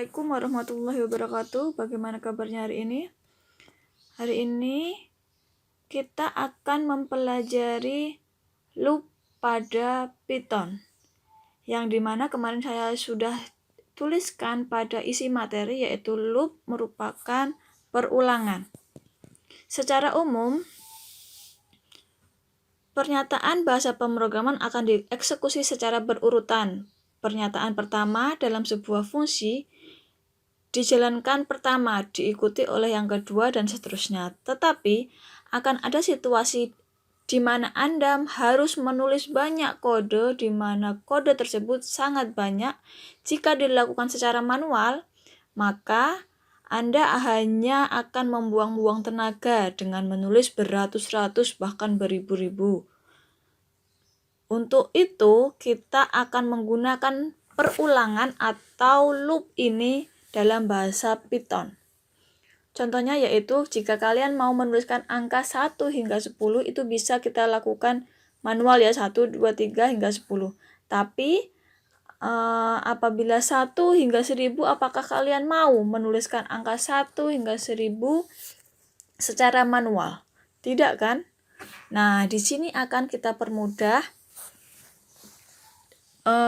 Assalamualaikum warahmatullahi wabarakatuh. Bagaimana kabarnya hari ini? Hari ini kita akan mempelajari loop pada Python, yang dimana kemarin saya sudah tuliskan pada isi materi, yaitu loop merupakan perulangan. Secara umum, pernyataan bahasa pemrograman akan dieksekusi secara berurutan. Pernyataan pertama dalam sebuah fungsi dijalankan pertama, diikuti oleh yang kedua, dan seterusnya. Tetapi, akan ada situasi di mana Anda harus menulis banyak kode, di mana kode tersebut sangat banyak. Jika dilakukan secara manual, maka Anda hanya akan membuang-buang tenaga dengan menulis beratus-ratus bahkan beribu-ribu. Untuk itu, kita akan menggunakan perulangan atau loop ini dalam bahasa Python. Contohnya yaitu jika kalian mau menuliskan angka 1 hingga 10, itu bisa kita lakukan manual ya, 1, 2, 3 hingga 10. Tapi apabila 1 hingga 1000, apakah kalian mau menuliskan angka 1 hingga 1000 secara manual? Tidak kan? Nah, di sini akan kita permudah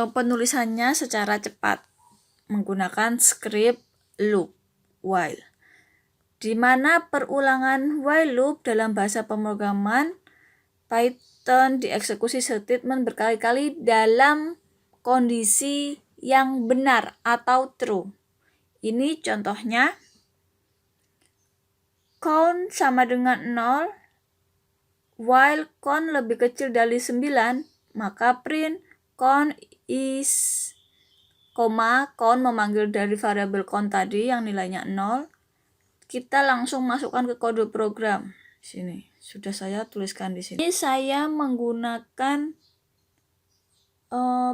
penulisannya secara cepat menggunakan script loop while, di mana perulangan while loop dalam bahasa pemrograman Python dieksekusi statement berkali-kali dalam kondisi yang benar atau true. Ini contohnya, count sama dengan 0, while count lebih kecil dari 9, maka print count is, count memanggil dari variabel count tadi yang nilainya 0. Kita langsung masukkan ke kode program. Sini, sudah saya tuliskan di sini. Ini saya menggunakan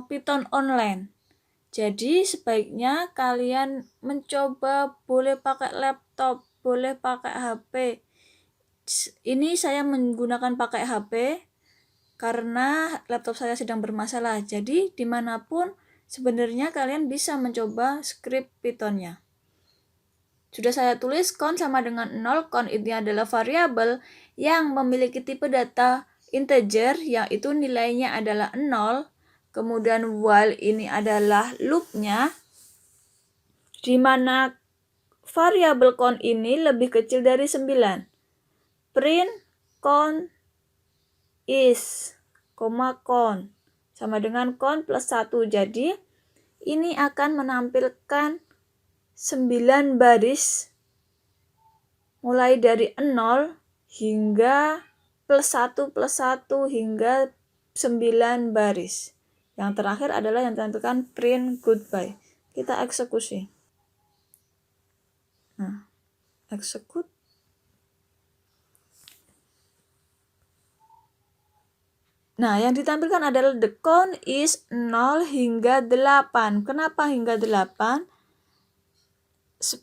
Python online. Jadi sebaiknya kalian mencoba, boleh pakai laptop, boleh pakai HP. Ini saya menggunakan pakai HP karena laptop saya sedang bermasalah. Jadi dimanapun sebenarnya kalian bisa mencoba script Python-nya. Sudah saya tulis count sama dengan 0. Count ini adalah variabel yang memiliki tipe data integer, yaitu nilainya adalah 0. Kemudian while ini adalah loop-nya, di mana variabel count ini lebih kecil dari 9. Print count is, count sama dengan count plus 1. Jadi ini akan menampilkan 9 baris mulai dari 0 hingga plus 1 hingga 9 baris. Yang terakhir adalah yang ditampilkan print goodbye. Kita eksekusi. Nah, execute. Nah, yang ditampilkan adalah the count is 0 hingga 8. Kenapa hingga 8?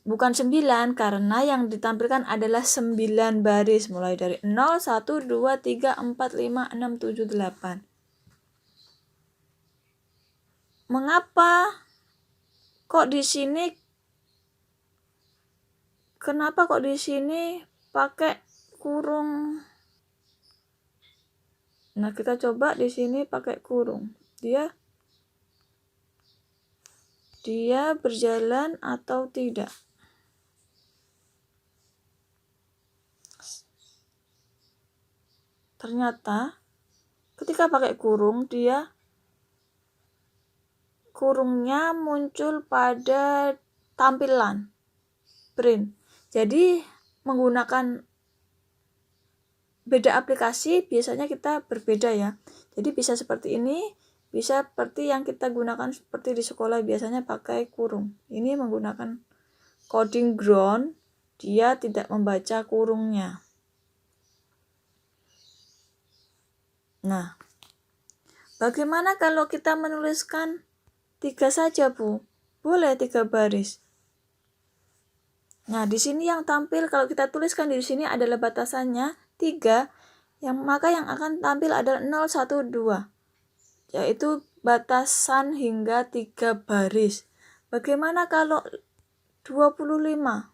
Bukan 9, karena yang ditampilkan adalah 9 baris mulai dari 0, 1, 2, 3, 4, 5, 6, 7, 8. Mengapa kok di sini, kenapa kok di sini pakai kurung? Nah, kita coba di sini pakai kurung. Dia berjalan atau tidak? Ternyata ketika pakai kurung, kurungnya muncul pada tampilan print. Jadi menggunakan beda aplikasi biasanya kita berbeda ya. Jadi bisa seperti ini, bisa seperti yang kita gunakan seperti di sekolah, biasanya pakai kurung. Ini menggunakan coding ground, dia tidak membaca kurungnya. Nah, bagaimana kalau kita menuliskan 3 saja, Bu? Boleh 3 baris. Nah, di sini yang tampil kalau kita tuliskan di sini adalah batasannya 3, maka yang akan tampil adalah 0, 1, 2, yaitu batasan hingga 3 baris. Bagaimana kalau 25.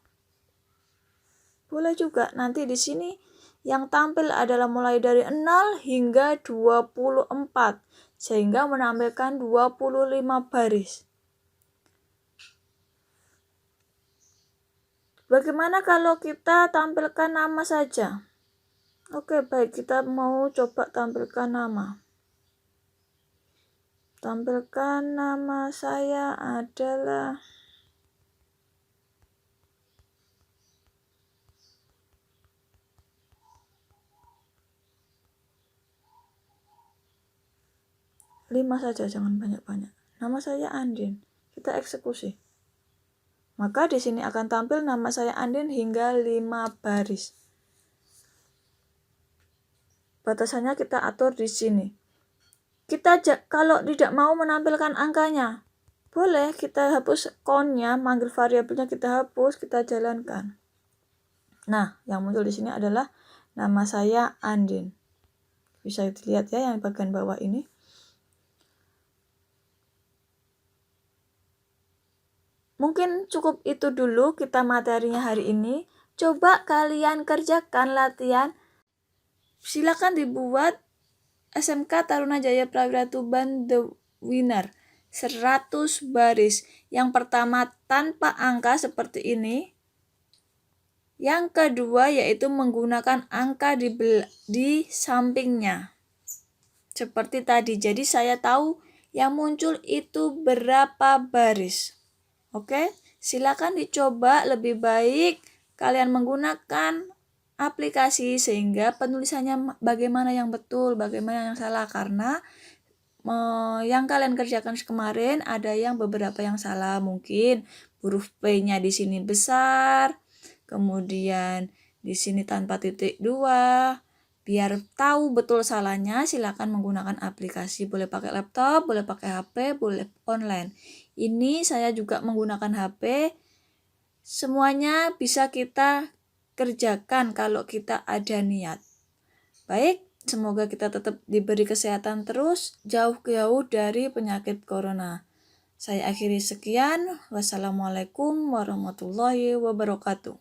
Boleh juga nanti di sini yang tampil adalah mulai dari 0 hingga 24 sehingga menampilkan 25 baris. Bagaimana kalau kita tampilkan nama saja? Oke, baik, kita mau coba tampilkan nama. Tampilkan nama saya adalah lima saja, jangan banyak-banyak. Nama saya Andin. Kita eksekusi. Maka di sini akan tampil nama saya Andin hingga 5 baris. Batasannya kita atur di sini. Kita kalau tidak mau menampilkan angkanya, boleh kita hapus count-nya, manggil variabelnya kita hapus, kita jalankan. Nah, yang muncul di sini adalah nama saya Andin. Bisa dilihat ya yang bagian bawah ini. Mungkin cukup itu dulu kita materinya hari ini. Coba kalian kerjakan latihan. Silakan dibuat SMK Tarunajaya Prawira Tuban The Winner 100 baris. Yang pertama tanpa angka seperti ini. Yang kedua yaitu menggunakan angka di sampingnya. Seperti tadi. Jadi saya tahu yang muncul itu berapa baris. Oke, silakan dicoba. Lebih baik kalian menggunakan aplikasi sehingga penulisannya bagaimana yang betul, bagaimana yang salah, karena yang kalian kerjakan kemarin ada yang beberapa yang salah, mungkin huruf P-nya di sini besar, kemudian di sini tanpa titik 2. Biar tahu betul salahnya, silakan menggunakan aplikasi, boleh pakai laptop, boleh pakai HP, boleh online. Ini saya juga menggunakan HP. Semuanya bisa kita kerjakan kalau kita ada niat. Baik, semoga kita tetap diberi kesehatan terus, jauh-jauh dari penyakit corona. Saya akhiri sekian. Wassalamualaikum warahmatullahi wabarakatuh.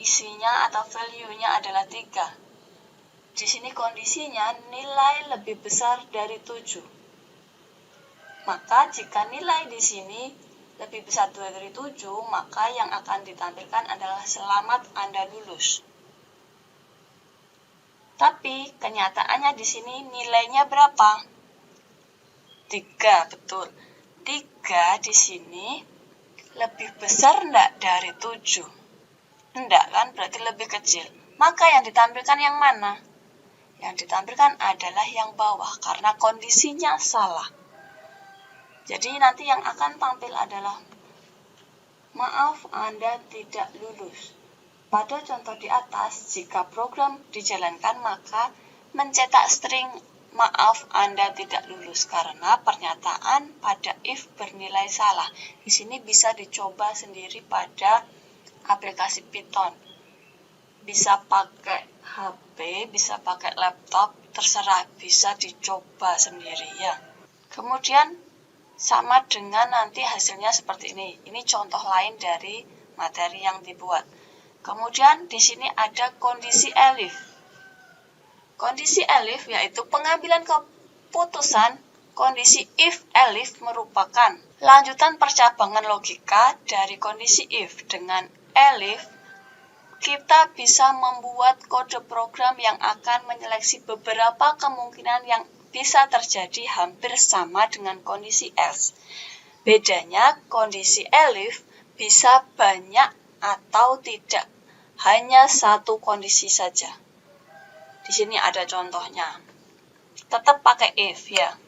isinya atau value-nya adalah 3. Di sini kondisinya nilai lebih besar dari 7. Maka jika nilai di sini lebih besar dari 7, maka yang akan ditampilkan adalah selamat Anda lulus. Tapi kenyataannya di sini nilainya berapa? 3, betul. 3 di sini lebih besar enggak dari 7? Enggak kan, berarti lebih kecil. Maka yang ditampilkan yang mana? Yang ditampilkan adalah yang bawah karena kondisinya salah. Jadi nanti yang akan tampil adalah maaf, Anda tidak lulus. Pada contoh di atas, jika program dijalankan maka mencetak string maaf, Anda tidak lulus karena pernyataan pada if bernilai salah. Di sini bisa dicoba sendiri pada aplikasi Python. Bisa pakai HP, bisa pakai laptop, terserah, bisa dicoba sendiri ya. Kemudian sama dengan nanti hasilnya seperti ini. Ini contoh lain dari materi yang dibuat. Kemudian di sini ada kondisi elif. Kondisi elif yaitu pengambilan keputusan. Kondisi if elif merupakan lanjutan percabangan logika dari kondisi if. Dengan elif kita bisa membuat kode program yang akan menyeleksi beberapa kemungkinan yang bisa terjadi hampir sama dengan kondisi else. Bedanya kondisi elif bisa banyak atau tidak, hanya satu kondisi saja. Di sini ada contohnya. Tetap pakai if ya.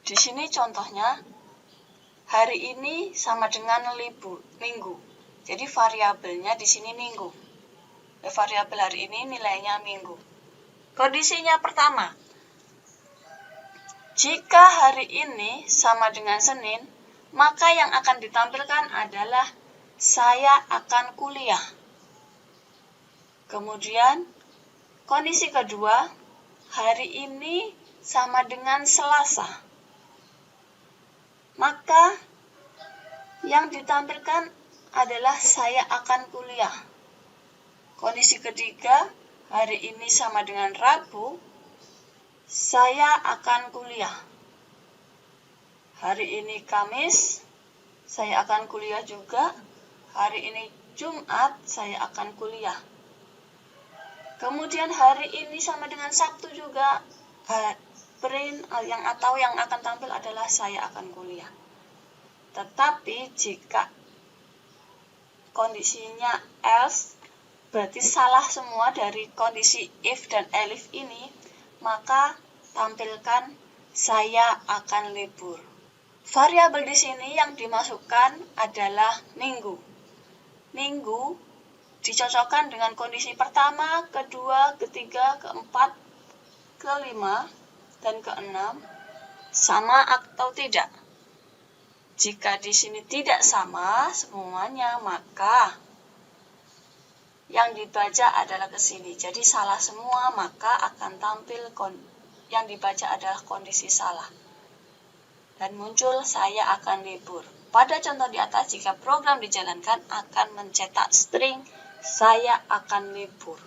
Di sini contohnya, hari ini sama dengan minggu. Jadi variabelnya di sini minggu. Variabel hari ini nilainya minggu. Kondisinya pertama, jika hari ini sama dengan Senin, maka yang akan ditampilkan adalah saya akan kuliah. Kemudian, kondisi kedua, hari ini sama dengan Selasa. Maka yang ditampilkan adalah saya akan kuliah. Kondisi ketiga, hari ini sama dengan Rabu, saya akan kuliah. Hari ini Kamis, saya akan kuliah juga. Hari ini Jumat, saya akan kuliah. Kemudian hari ini sama dengan Sabtu juga. Yang akan tampil adalah saya akan kuliah. Tetapi jika kondisinya else, berarti salah semua dari kondisi if dan elif ini, maka tampilkan saya akan libur. Variabel di sini yang dimasukkan adalah minggu. Minggu dicocokkan dengan kondisi pertama, kedua, ketiga, keempat, kelima, dan keenam, sama atau tidak. Jika di sini tidak sama semuanya, maka yang dibaca adalah ke sini. Jadi salah semua, maka akan tampil yang dibaca adalah kondisi salah. Dan muncul saya akan libur. Pada contoh di atas, jika program dijalankan akan mencetak string saya akan libur.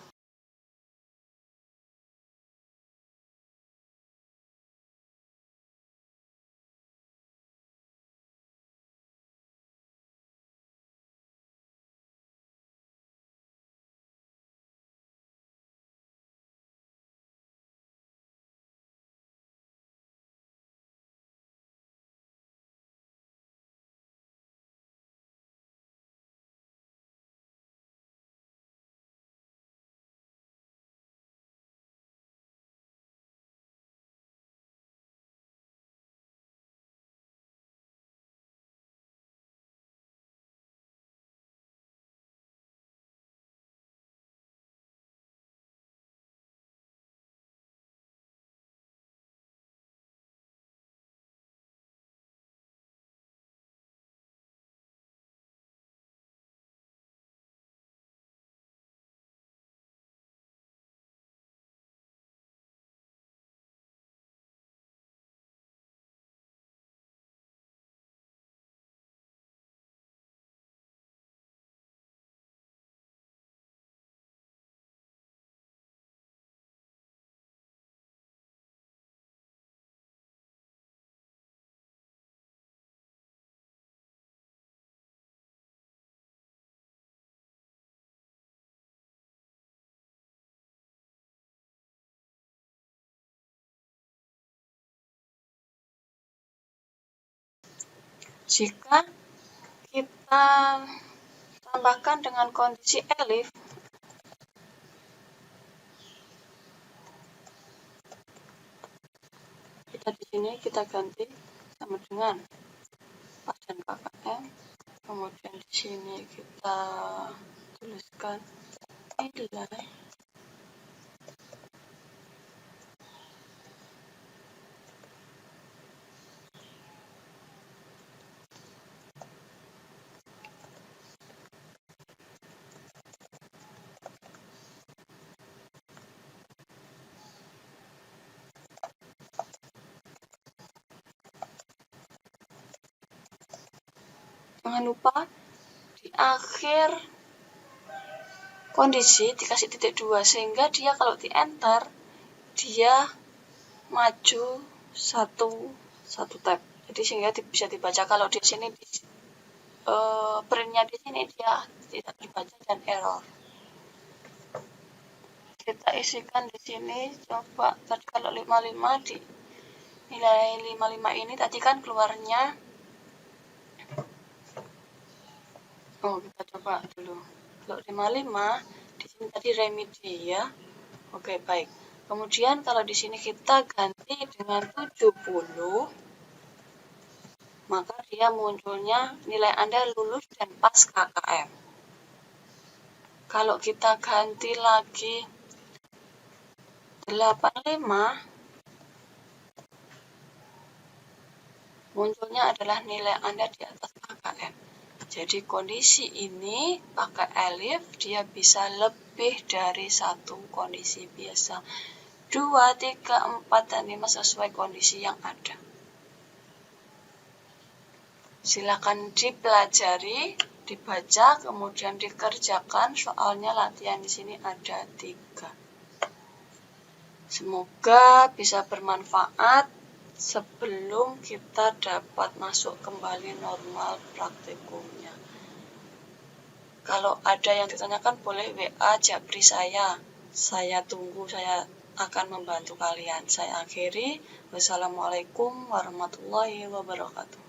Jika kita tambahkan dengan kondisi elif, kita di sini kita ganti sama dengan pas dan KKM, kemudian di sini kita tuliskan nilai jangan lupa di akhir kondisi dikasih titik 2 sehingga dia kalau di enter dia maju satu tab, jadi sehingga bisa dibaca. Kalau di sini printnya di sini dia tidak dibaca dan error. Kita isikan di sini, coba tadi kalau 55 di nilai 55 ini tadi kan keluarnya, kita coba dulu. Kalau 55 di sini tadi remedi ya. Oke, baik. Kemudian kalau di sini kita ganti dengan 70, maka dia munculnya nilai Anda lulus dan pas KKM. Kalau kita ganti lagi 85, munculnya adalah nilai Anda di atas KKM. Jadi kondisi ini pakai elif, dia bisa lebih dari satu kondisi biasa. 2, 3, 4, dan 5 sesuai kondisi yang ada. Silakan dipelajari, dibaca, kemudian dikerjakan. Soalnya latihan di sini ada 3. Semoga bisa bermanfaat sebelum kita dapat masuk kembali normal praktikumnya. Kalau ada yang ditanyakan boleh WA Japri saya. Saya tunggu, saya akan membantu kalian. Saya akhiri. Wassalamualaikum warahmatullahi wabarakatuh.